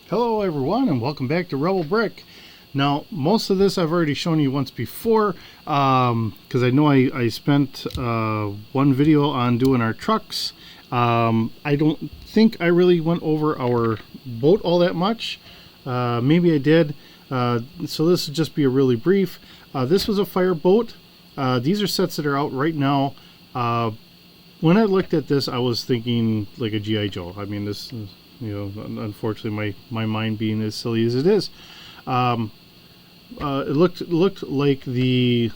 Hello everyone and welcome back to Rebel Brick. Now most of this I've already shown you once before because I know I spent one video on doing our trucks. I don't think I really went over our boat all that much. Maybe I did. So this will just be a really brief. This was a fire boat. These are sets that are out right now. When I looked at this I was thinking like a G.I. Joe. I mean this is, you know, unfortunately my mind being as silly as it is. It looked like the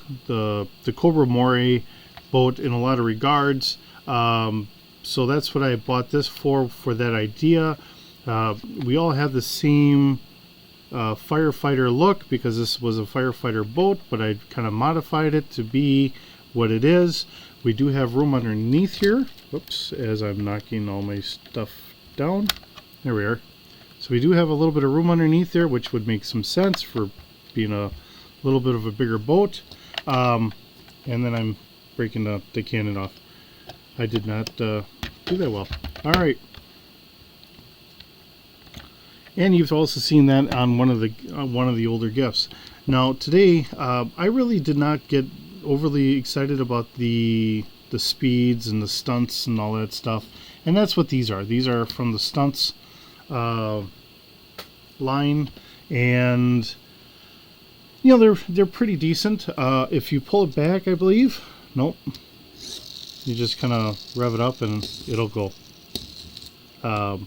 Cobra boat in a lot of regards. So that's what I bought this for that idea. We all have the same firefighter look because this was a firefighter boat, but I kind of modified it to be what it is. We do have room underneath here. Whoops, as I'm knocking all my stuff down. There we are. So we do have a little bit of room underneath there, which would make some sense for being a little bit of a bigger boat. And then I'm breaking the cannon off. I did not do that well. All right. And you've also seen that on one of the older gifts. Now today, I really did not get overly excited about the speeds and the stunts and all that stuff. And that's what these are. These are from the stunts line, and you know they're pretty decent. If you pull it back, I believe, nope, you just kind of rev it up and it'll go. And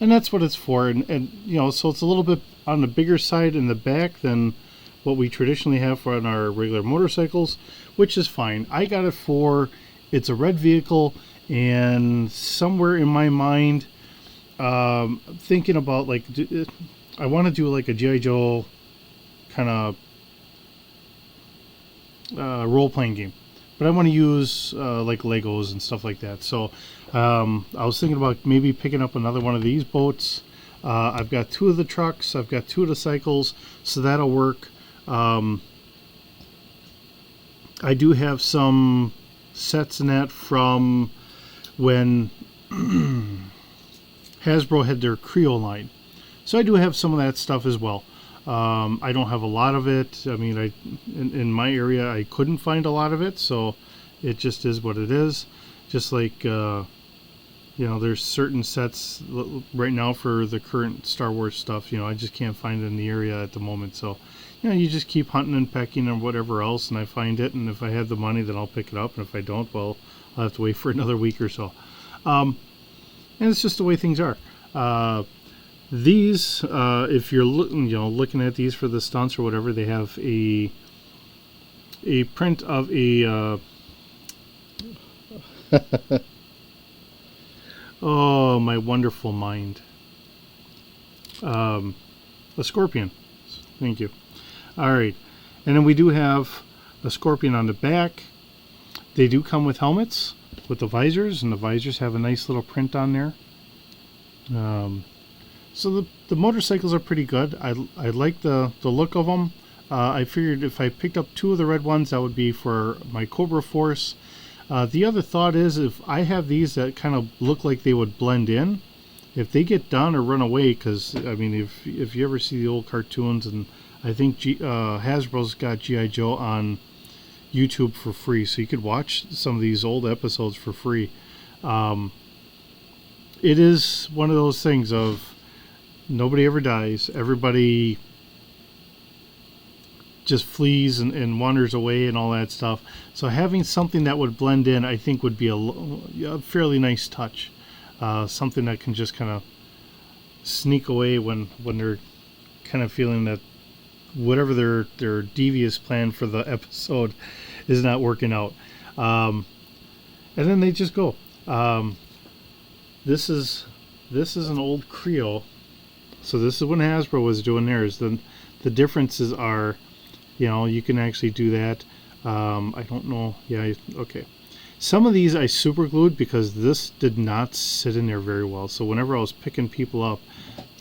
that's what it's for. And you know, so it's a little bit on the bigger side in the back than what we traditionally have for on our regular motorcycles, which is fine. I got it for, it's a red vehicle, and somewhere in my mind thinking about like I want to do like a G.I. Joe kind of role-playing game, but I want to use like Legos and stuff like that. So I was thinking about maybe picking up another one of these boats. I've got two of the trucks, I've got two of the cycles, so that'll work. I do have some sets in that from when Hasbro had their Creo line. So I do have some of that stuff as well. I don't have a lot of it. I mean, in my area I couldn't find a lot of it, so it just is what it is. Just like you know, there's certain sets right now for the current Star Wars stuff, you know, I just can't find it in the area at the moment. So you know, you just keep hunting and pecking and whatever else, and I find it, and if I have the money then I'll pick it up, and if I don't, well, I'll have to wait for another week or so. And it's just the way things are. These, if you're looking at these for the stunts or whatever, they have a print of a oh, my wonderful mind, a scorpion. Thank you. All right, and then we do have a scorpion on the back. They do come with helmets with the visors, and the visors have a nice little print on there. So the motorcycles are pretty good. I like the look of them. I figured if I picked up two of the red ones, that would be for my Cobra Force. The other thought is, if I have these that kind of look like they would blend in, if they get done or run away, because I mean, if you ever see the old cartoons, and I think Hasbro's got G.I. Joe on YouTube for free, so you could watch some of these old episodes for free. It is one of those things of nobody ever dies. Everybody just flees and wanders away and all that stuff. So having something that would blend in, I think, would be a fairly nice touch. Something that can just kind of sneak away when they're kind of feeling that whatever their devious plan for the episode is not working out. And then they just go. This is an old Creo. So this is when Hasbro was doing theirs. The differences are, you know, you can actually do that. I don't know. Yeah, okay. Some of these I super glued because this did not sit in there very well. So whenever I was picking people up,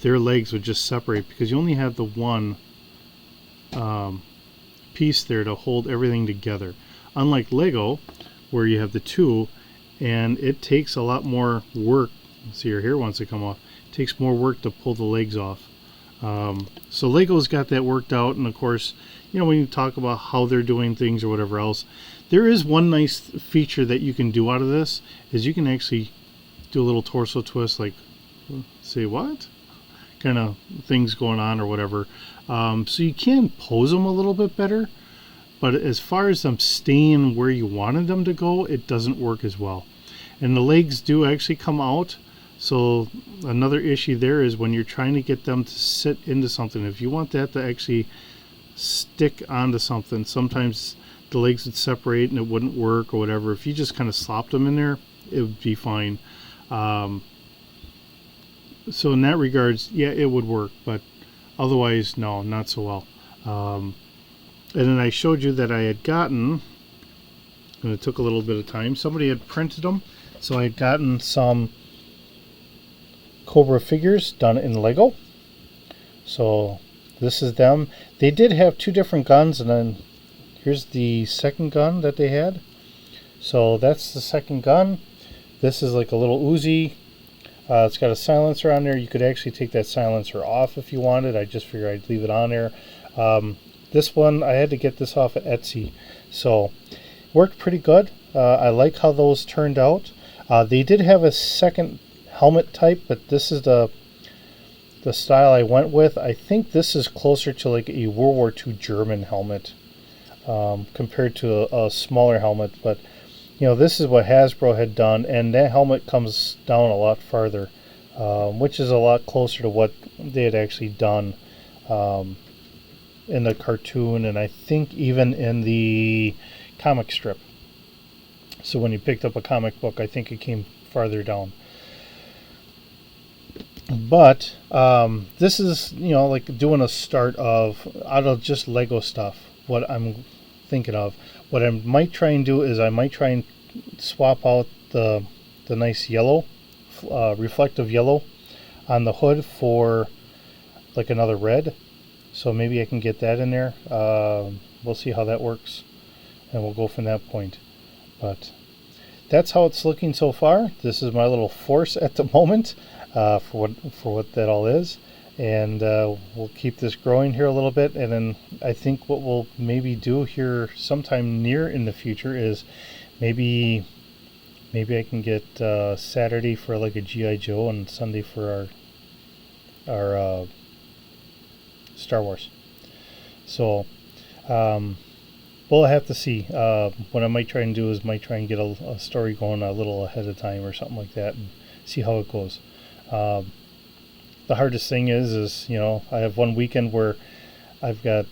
their legs would just separate because you only have the one piece there to hold everything together. Unlike Lego, where you have the two, and it takes a lot more work. See, your hair wants to come off. It takes more work to pull the legs off. So Lego's got that worked out, and of course, you know, when you talk about how they're doing things or whatever else, there is one nice feature that you can do out of this, is you can actually do a little torso twist, like, say what? Kind of things going on or whatever. So you can pose them a little bit better, but as far as them staying where you wanted them to go, it doesn't work as well. And the legs do actually come out. So another issue there is when you're trying to get them to sit into something, if you want that to actually stick onto something, sometimes the legs would separate and it wouldn't work or whatever. If you just kind of slopped them in there, it would be fine. So in that regards, yeah, it would work, but otherwise, no, not so well. And then I showed you that I had gotten, and it took a little bit of time, somebody had printed them, so I had gotten some Cobra figures done in Lego. So this is them. They did have two different guns, and then here's the second gun that they had. So that's the second gun. This is like a little Uzi. It's got a silencer on there. You could actually take that silencer off if you wanted. I just figured I'd leave it on there. This one, I had to get this off at Etsy. So worked pretty good. I like how those turned out. They did have a second helmet type, but this is the style I went with. I think this is closer to like a World War II German helmet compared to a smaller helmet. But you know, this is what Hasbro had done, and that helmet comes down a lot farther, which is a lot closer to what they had actually done in the cartoon, and I think even in the comic strip. So when you picked up a comic book, I think it came farther down. But this is, you know, like doing a start of out of just Lego stuff. What I'm thinking of, what I might try and do is I might try and swap out the nice yellow, reflective yellow on the hood for like another red. So maybe I can get that in there. We'll see how that works, and we'll go from that point. But that's how it's looking so far. This is my little force at the moment for what that all is, and we'll keep this growing here a little bit. And then I think what we'll maybe do here sometime near in the future is maybe I can get Saturday for like a G.I. Joe and Sunday for our Star Wars. So we'll have to see. What I might try and do is might try and get a story going a little ahead of time or something like that, and see how it goes. The hardest thing is you know, I have one weekend where I've got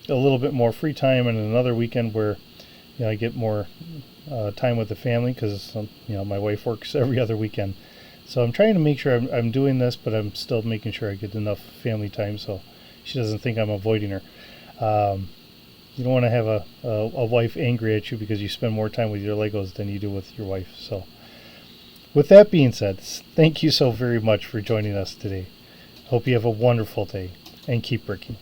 a little bit more free time, and another weekend where, you know, I get more time with the family, because you know, my wife works every other weekend. So I'm trying to make sure I'm doing this, but I'm still making sure I get enough family time so she doesn't think I'm avoiding her. You don't want to have a wife angry at you because you spend more time with your Legos than you do with your wife. So with that being said, thank you so very much for joining us today. Hope you have a wonderful day, and keep bricking.